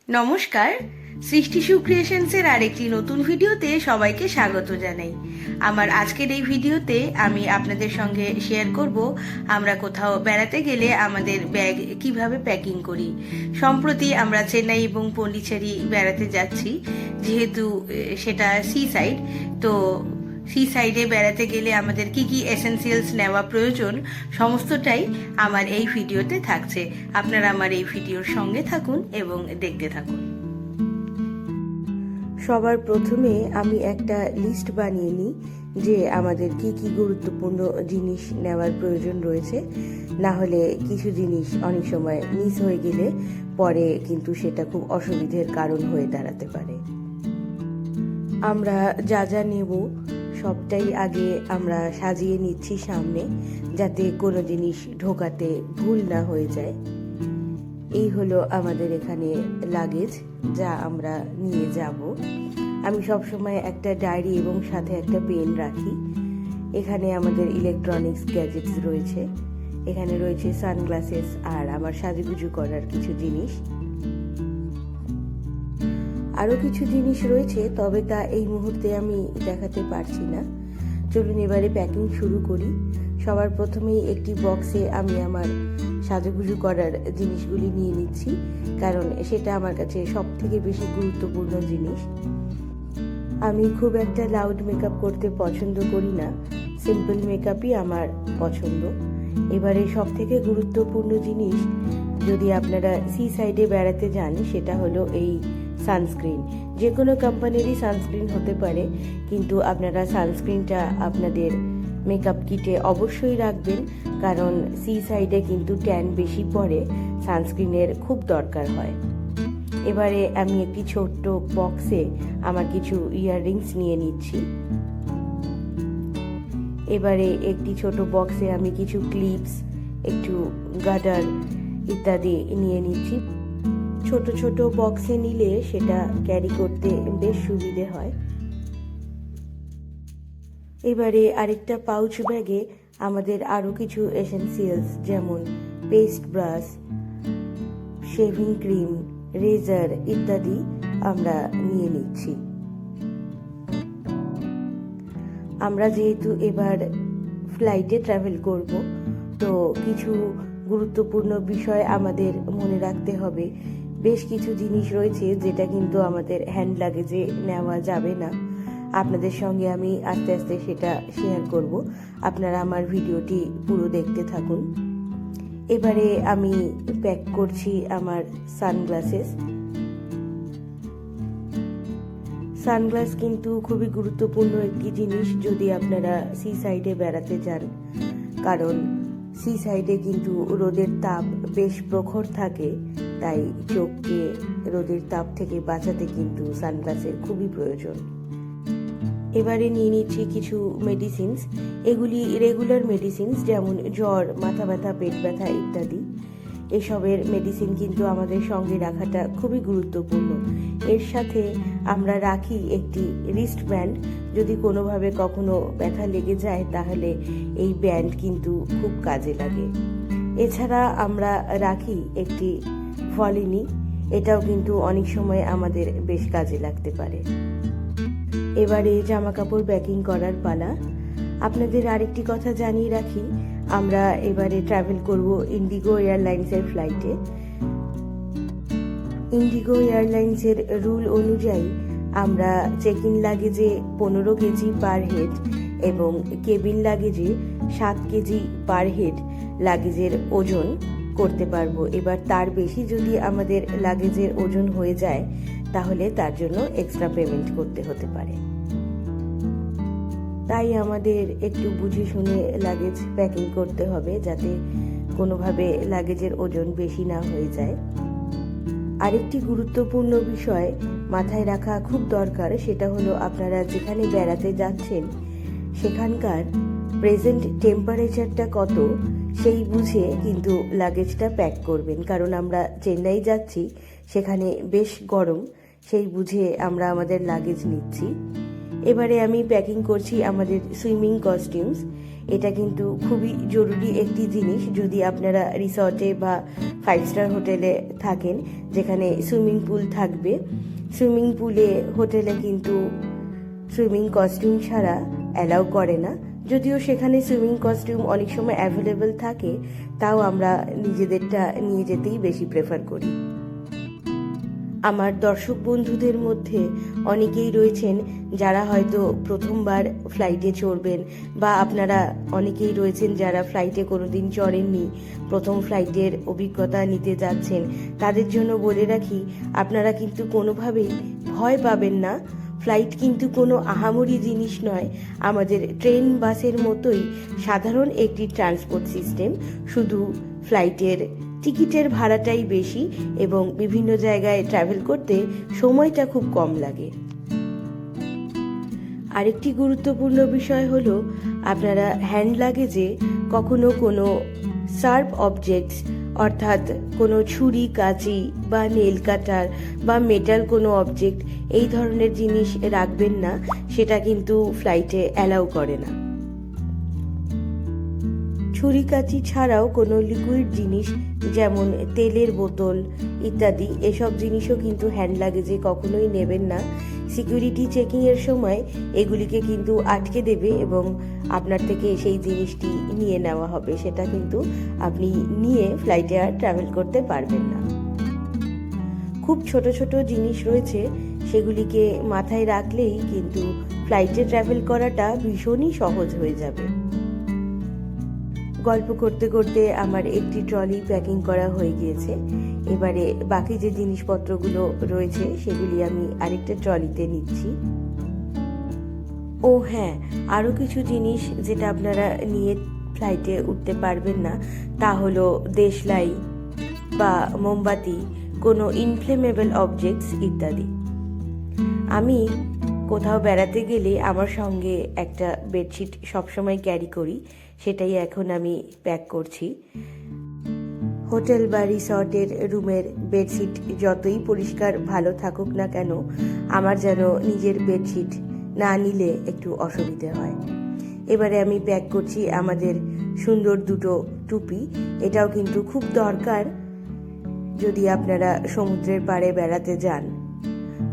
নমস্কার, সৃষ্টি সু ক্রিয়েশনসের আরেকটি নতুন ভিডিওতে সবাইকে স্বাগত জানাই। আমার আজকের এই ভিডিওতে আমি আপনাদের সঙ্গে শেয়ার করব আমরা কোথাও বেড়াতে গেলে আমাদের ব্যাগ কিভাবে প্যাকিং করি। সম্প্রতি আমরা চেন্নাই এবং পন্ডিচেরি বেড়াতে যাচ্ছি, যেহেতু সেটা সি সাইড। তো সি সাইডে বেড়াতে গেলে আমাদের কি কি এসেনশিয়ালস নেওয়া প্রয়োজন সমস্তটাই আমার এই ভিডিওতে থাকছে। আপনারা আমার এই ভিডিওর সঙ্গে থাকুন এবং দেখতে থাকুন। সবার প্রথমে আমি একটা লিস্ট বানিয়ে নিই যে আমাদের কি কি গুরুত্বপূর্ণ জিনিস নেওয়ার প্রয়োজন রয়েছে, না হলে কিছু জিনিস অনেক সময় মিস হয়ে গেলে পরে কিন্তু সেটা খুব অসুবিধের কারণ হয়ে দাঁড়াতে পারে। আমরা যা যা নেব সবটাই আগে আমরা সাজিয়ে নিচ্ছি সামনে, যাতে কোনো জিনিস ঢোকাতে ভুল না হয়ে যায়। এই হলো আমাদের এখানে লাগেজ যা আমরা নিয়ে যাব। আমি সবসময় একটা ডায়েরি এবং সাথে একটা পেন রাখি। এখানে আমাদের ইলেকট্রনিক্স গ্যাজেটস রয়েছে, এখানে রয়েছে সানগ্লাসেস আর আমার সাজুগুজু করার কিছু জিনিস। আরও কিছু জিনিস রয়েছে, তবে তা এই মুহূর্তে আমি দেখাতে পারছি না। চলুন এবারে প্যাকিং শুরু করি। সবার প্রথমেই একটি বক্সে আমি আমার সাজুগুজু করার জিনিসগুলি নিয়ে নিচ্ছি, কারণ সেটা আমার কাছে সব থেকে বেশি গুরুত্বপূর্ণ জিনিস। আমি খুব একটা লাউড মেকআপ করতে পছন্দ করি না, সিম্পল মেকআপই আমার পছন্দ। এবারে সব থেকে গুরুত্বপূর্ণ জিনিস যদি আপনারা সি সাইডে বেড়াতে যান সেটা হলো এই সানস্ক্রিন। যে কোনো কোম্পানিরই সানস্ক্রিন হতে পারে, কিন্তু আপনারা সানস্ক্রিনটা আপনাদের মেকআপ কিটে অবশ্যই রাখবেন, কারণ সি সাইডে কিন্তু ট্যান বেশি পড়ে, সানস্ক্রিনের খুব দরকার হয়। এবারে আমি একটি ছোট্ট বক্সে আমার কিছু ইয়াররিংস নিয়ে নিচ্ছি। এবারে একটি ছোট বক্সে আমি কিছু ক্লিপস, একটু গার্ডার ইত্যাদি নিয়ে নিচ্ছি। ছোট ছোট বক্সে নিলে সেটা ক্যারি করতে বেশ সুবিধে হয়। এবারে আরেকটা পাউচ ব্যাগে আমাদের আরও কিছু এসেনশিয়ালস যেমন পেস্ট ব্রাশ, শেভিং ক্রিম, রেজার ইত্যাদি আমরা নিয়ে নিচ্ছি। আমরা যেহেতু এবার ফ্লাইটে ট্রাভেল করব, তো কিছু গুরুত্বপূর্ণ বিষয় আমাদের মনে রাখতে হবে। বেশ কিছু জিনিস রয়েছে যেটা কিন্তু আমাদের হ্যান্ড লাগেজে নেওয়া যাবে না। আপনাদের সঙ্গে আমি আস্তে আস্তে সেটা শেয়ার করব, আপনারা আমার ভিডিওটি পুরো দেখতে থাকুন। এবারে আমি প্যাক করছি আমার সানগ্লাসেস। সানগ্লাস কিন্তু খুবই গুরুত্বপূর্ণ একটি জিনিস যদি আপনারা সি সাইডে বেড়াতে যান, কারণ সি সাইডে কিন্তু রোদের তাপ বেশ প্রখর থাকে, তাই চোখকে রোদের তাপ থেকে বাঁচাতে কিন্তু সানগ্লাসের খুবই প্রয়োজন। এবারে নিয়ে নিচ্ছি কিছু মেডিসিনস। এগুলি রেগুলার মেডিসিনস, যেমন জ্বর, মাথা ব্যথা, পেট ব্যথা ইত্যাদি। এসবের মেডিসিন কিন্তু আমাদের সঙ্গে রাখাটা খুবই গুরুত্বপূর্ণ। এর সাথে আমরা রাখি একটি রিস্ট ব্যান্ড, যদি কোনোভাবে কখনো ব্যথা লেগে যায় তাহলে এই ব্যান্ড কিন্তু খুব কাজে লাগে। এছাড়া আমরা রাখি একটি ভলিনি, এটাও কিন্তু অনেক সময় আমাদের বেশ কাজে লাগতে পারে। এবারে জামা কাপড় প্যাকিং করার পালা। আপনাদের আরেকটি কথা জানিয়ে রাখি, আমরা এবারে ট্রাভেল করব ইন্ডিগো এয়ারলাইন্সের ফ্লাইটে। ইন্ডিগো এয়ারলাইন্সের রুল অনুযায়ী আমরা চেক ইন লাগেজে 15 কেজি পার হেড এবং কেবিন লাগেজে 7 কেজি পার হেড লাগেজের ওজন করতে পারবো। এবার তার বেশি যদি আমাদের লাগেজের ওজন হয়ে যায় তাহলে তার জন্য এক্সট্রা পেমেন্ট করতে হতে পারে। তাই আমাদের একটু বুঝে শুনে লাগেজ প্যাকিং করতে হবে, যাতে কোনোভাবে লাগেজের ওজন বেশি না হয়ে যায়। আরেকটি গুরুত্বপূর্ণ বিষয় মাথায় রাখা খুব দরকার, সেটা হলো আপনারা যেখানে বেড়াতে যাচ্ছেন সেখানকার প্রেজেন্ট টেম্পারেচারটা কত সেই বুঝে কিন্তু লাগেজটা প্যাক করবেন, কারণ আমরা চেন্নাই যাচ্ছি, সেখানে বেশ গরম, সেই বুঝে আমরা আমাদের লাগেজ নিচ্ছি। এবারে আমি প্যাকিং করছি আমাদের সুইমিং কস্টিউমস। এটা কিন্তু খুবই জরুরি একটি জিনিস যদি আপনারা রিসর্টে বা 5 স্টার হোটেলে থাকেন যেখানে সুইমিং পুল থাকবে। সুইমিং পুলে হোটেলে কিন্তু সুইমিং কস্টিউম ছাড়া অ্যালাউ করে না। যদিও সেখানে সুইমিং কস্টিউম অনেক সময় অ্যাভেলেবল থাকে, তাও আমরা নিজেদেরটা নিয়ে যেতেই বেশি প্রেফার করি। আমার দর্শক বন্ধুদের মধ্যে অনেকেই রয়েছেন যারা হয়তো প্রথমবার ফ্লাইটে চড়বেন, বা আপনারা অনেকেই রয়েছেন যারা ফ্লাইটে কোনোদিন চড়েননি, প্রথম ফ্লাইটের অভিজ্ঞতা নিতে যাচ্ছেন। তাদের জন্য বলে রাখি, আপনারা কিন্তু কোনোভাবেই ভয় পাবেন না। ফ্লাইট কিন্তু কোনো আহামরি জিনিস নয়, আমাদের ট্রেন বাসের মতোই সাধারণ একটি ট্রান্সপোর্ট সিস্টেম। শুধু ফ্লাইটের টিকিটের ভাড়াটাই বেশি এবং বিভিন্ন জায়গায় ট্রাভেল করতে সময়টা খুব কম লাগে। আরেকটি গুরুত্বপূর্ণ বিষয় হলো আপনারা হ্যান্ড লাগেজে কখনো কোনো শার্প অবজেক্টস অর্থাৎ কোনো ছুরি, কাঁচি বা নেল কাটার বা মেটাল কোনো অবজেক্ট এই ধরনের জিনিস রাখবেন না, সেটা কিন্তু ফ্লাইটে অ্যালাউ করে না। ছুরি কাঁচি ছাড়াও কোনো লিকুইড জিনিস যেমন তেলের বোতল ইত্যাদি এসব জিনিসও কিন্তু হ্যান্ড লাগেজে কখনোই নেবেন না। সিকিউরিটি চেকিংয়ের সময় এগুলিকে কিন্তু আটকে দেবে এবং আপনার থেকে সেই জিনিসটি নিয়ে নেওয়া হবে, সেটা কিন্তু আপনি নিয়ে ফ্লাইটে আর ট্রাভেল করতে পারবেন না। খুব ছোট ছোট জিনিস রয়েছে, সেগুলিকে মাথায় রাখলেই কিন্তু ফ্লাইটে ট্রাভেল করাটা ভীষণই সহজ হয়ে যাবে। গল্প করতে করতে আমার একটি ট্রলি প্যাকিং করা হয়ে গিয়েছে। এবারে বাকি যে জিনিসপত্রগুলো রয়েছে সেগুলি আমি আরেকটা ট্রলিতে নিচ্ছি। ও হ্যাঁ, আরও কিছু জিনিস যেটা আপনারা নিয়ে ফ্লাইটে উঠতে পারবেন না তা হলো দেশলাই বা মোমবাতি, কোনো ইনফ্লেমেবল অবজেক্টস ইত্যাদি। আমি কোথাও বেড়াতে গেলে আমার সঙ্গে একটা বেডশিট সবসময় ক্যারি করি, সেটাই এখন আমি প্যাক করছি। হোটেল বা রিসর্টের রুমের বেডশিট যতই পরিষ্কার ভালো থাকুক না কেন, আমার যেন নিজের বেডশিট না নিলে একটু অসুবিধে হয়। এবারে আমি প্যাক করছি আমাদের সুন্দর দুটো টুপি। এটাও কিন্তু খুব দরকার যদি আপনারা সমুদ্রের পাড়ে বেড়াতে যান।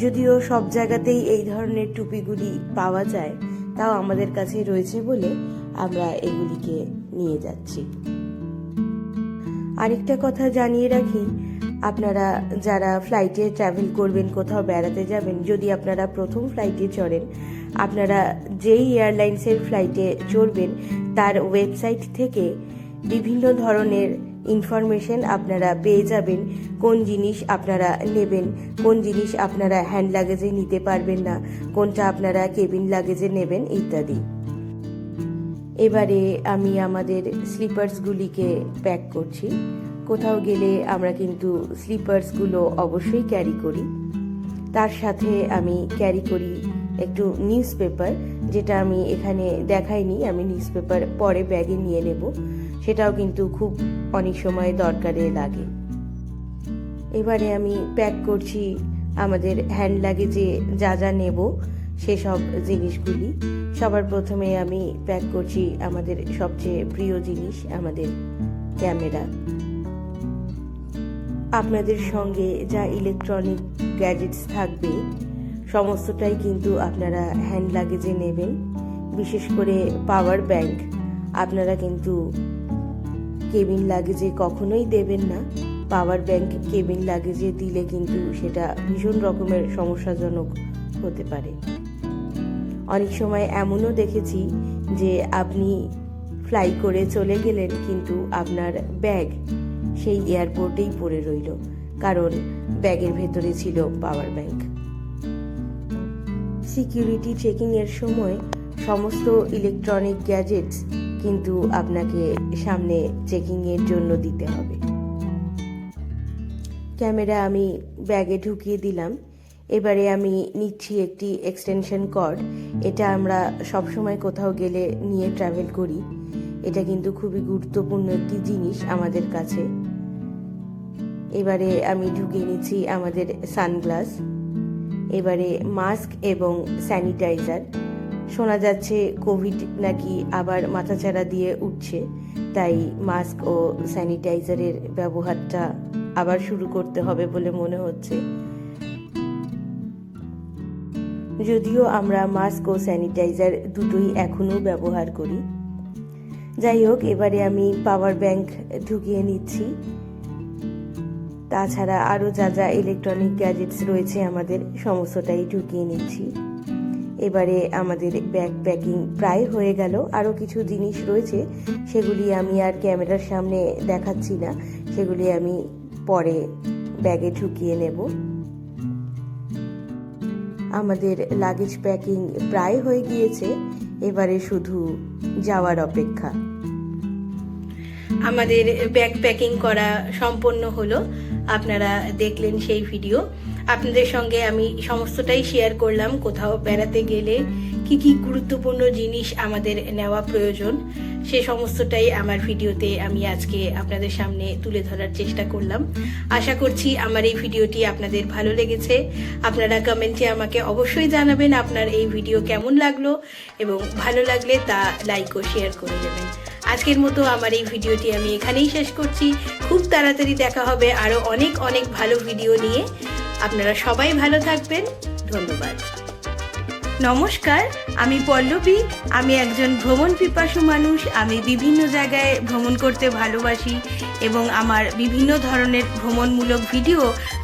যদিও সব জায়গাতেই এই ধরনের টুপিগুলি পাওয়া যায়, তাও আমাদের কাছে রয়েছে বলে আমরা এগুলিকে নিয়ে যাচ্ছি। আরেকটা কথা জানিয়ে রাখি, আপনারা যারা ফ্লাইটে ট্রাভেল করবেন, কোথাও বেড়াতে যাবেন, যদি আপনারা প্রথম ফ্লাইটে চড়েন, আপনারা যেই এয়ারলাইন্সের ফ্লাইটে চড়বেন তার ওয়েবসাইট থেকে বিভিন্ন ধরনের ইনফরমেশন আপনারা পেয়ে যাবেন। কোন জিনিস আপনারা নেবেন, কোন জিনিস আপনারা হ্যান্ড লাগেজে নিতে পারবেন না, কোনটা আপনারা কেবিন লাগেজে নেবেন ইত্যাদি। এবারে আমি আমাদের স্লিপার্সগুলিকে প্যাক করছি। কোথাও গেলে আমরা কিন্তু স্লিপার্সগুলো অবশ্যই ক্যারি করি। তার সাথে আমি ক্যারি করি একটু নিউজ পেপার, যেটা আমি এখানে দেখাইনি, আমি নিউজ পেপার পরে ব্যাগে নিয়ে নেব, সেটাও কিন্তু খুব অনেক সময় দরকারে লাগে। এবারে আমি প্যাক করছি আমাদের হ্যান্ড লাগেজে যা যা নেব সেসব জিনিসগুলি। সবার প্রথমে আমি প্যাক করছি আমাদের সবচেয়ে প্রিয় জিনিস, আমাদের ক্যামেরা। আপনাদের সঙ্গে যা ইলেকট্রনিক গ্যাজেটস থাকবে সমস্তটাই কিন্তু আপনারা হ্যান্ড লাগেজে নেবেন। বিশেষ করে পাওয়ার ব্যাংক আপনারা কিন্তু কেবিন লাগেজে কখনোই দেবেন না। পাওয়ার ব্যাংক কেবিন লাগেজে দিলে কিন্তু সেটা ভীষণ রকমের সমস্যাজনক হতে পারে। অনেক সময় এমনও দেখেছি যে আপনি ফ্লাই করে চলে গেলেন কিন্তু আপনার ব্যাগ সেই এয়ারপোর্টেই পড়ে রইল, কারণ ব্যাগের ভেতরে ছিল পাওয়ার ব্যাংক। সিকিউরিটি চেকিং এর সময় সমস্ত ইলেকট্রনিক গ্যাজেটস কিন্তু আপনাকে সামনে চেকিং এর জন্য দিতে হবে। ক্যামেরা আমি ব্যাগে ঢুকিয়ে দিলাম। এবারে আমি নিচ্ছি একটি এক্সটেনশন কর্ড। এটা আমরা সবসময় কোথাও গেলে নিয়ে ট্রাভেল করি। এটা কিন্তু খুবই গুরুত্বপূর্ণ একটি জিনিস আমাদের কাছে। এবারে আমি ঢুকিয়ে নিচ্ছি আমাদের সানগ্লাস। এবারে মাস্ক এবং স্যানিটাইজার। শোনা যাচ্ছে কোভিড নাকি আবার মাথাচাড়া দিয়ে উঠছে, তাই মাস্ক ও স্যানিটাইজারের ব্যবহারটা আবার শুরু করতে হবে বলে মনে হচ্ছে। যদিও আমরা মাস্ক ও স্যানিটাইজার দুটোই এখনো ব্যবহার করি। যাই হোক, এবারে আমি পাওয়ার ব্যাংক ঢুকিয়ে নিচ্ছি। তাছাড়া আরও যা যা ইলেকট্রনিক গ্যাজেটস রয়েছে আমাদের সমস্তটাই ঢুকিয়ে নিচ্ছি। এবারে আমাদের ব্যাগ প্যাকিং প্রায় হয়ে গেল। আরও কিছু জিনিস রয়েছে, সেগুলি আমি আর ক্যামেরার সামনে দেখাচ্ছি না, সেগুলি আমি পরে ব্যাগে ঢুকিয়ে নেব। আমাদের লাগেজ প্যাকিং প্রায় হয়ে গিয়েছে, এবারে শুধু যাওয়ার অপেক্ষা। আমাদের ব্যাগ প্যাকিং করা সম্পন্ন হলো, আপনারা দেখলেন সেই ভিডিও। আপনাদের সঙ্গে আমি সমস্তটাই শেয়ার করলাম। কোথাও বেড়াতে গেলে কি কি গুরুত্বপূর্ণ জিনিস আমাদের নেওয়া প্রয়োজন, সে সমস্তটাই আমার ভিডিওতে আমি আজকে আপনাদের সামনে তুলে ধরার চেষ্টা করলাম। আশা করছি আমার এই ভিডিওটি আপনাদের ভালো লেগেছে। আপনারা কমেন্টে আমাকে অবশ্যই জানাবেন আপনার এই ভিডিও কেমন লাগলো, এবং ভালো লাগলে তা লাইক ও শেয়ার করে দেবেন। আজকের মতো আমার এই ভিডিওটি আমি এখানেই শেষ করছি। খুব তাড়াতাড়ি দেখা হবে আরো অনেক অনেক ভালো ভিডিও নিয়ে। আপনারা সবাই ভালো থাকবেন। ধন্যবাদ। নমস্কার, আমি পল্লবী। আমি একজন ভ্রমণ পিপাসু মানুষ। আমি বিভিন্ন জায়গায় ভ্রমণ করতে ভালোবাসি এবং আমার বিভিন্ন ধরনের ভ্রমণমূলক ভিডিও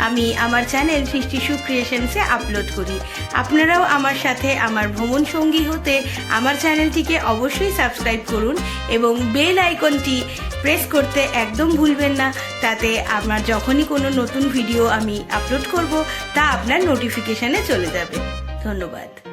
আমি আমার চ্যানেল সৃষ্টি সুখ ক্রিয়েশনসে আপলোড করি। আপনারাও আমার সাথে আমার ভ্রমণ সঙ্গী হতে আমার চ্যানেলটিকে অবশ্যই সাবস্ক্রাইব করুন এবং বেল আইকনটি প্রেস করতে একদম ভুলবেন না। তাতে আমার যখনই কোনো নতুন ভিডিও আমি আপলোড করব তা আপনার নোটিফিকেশনে চলে যাবে। ধন্যবাদ।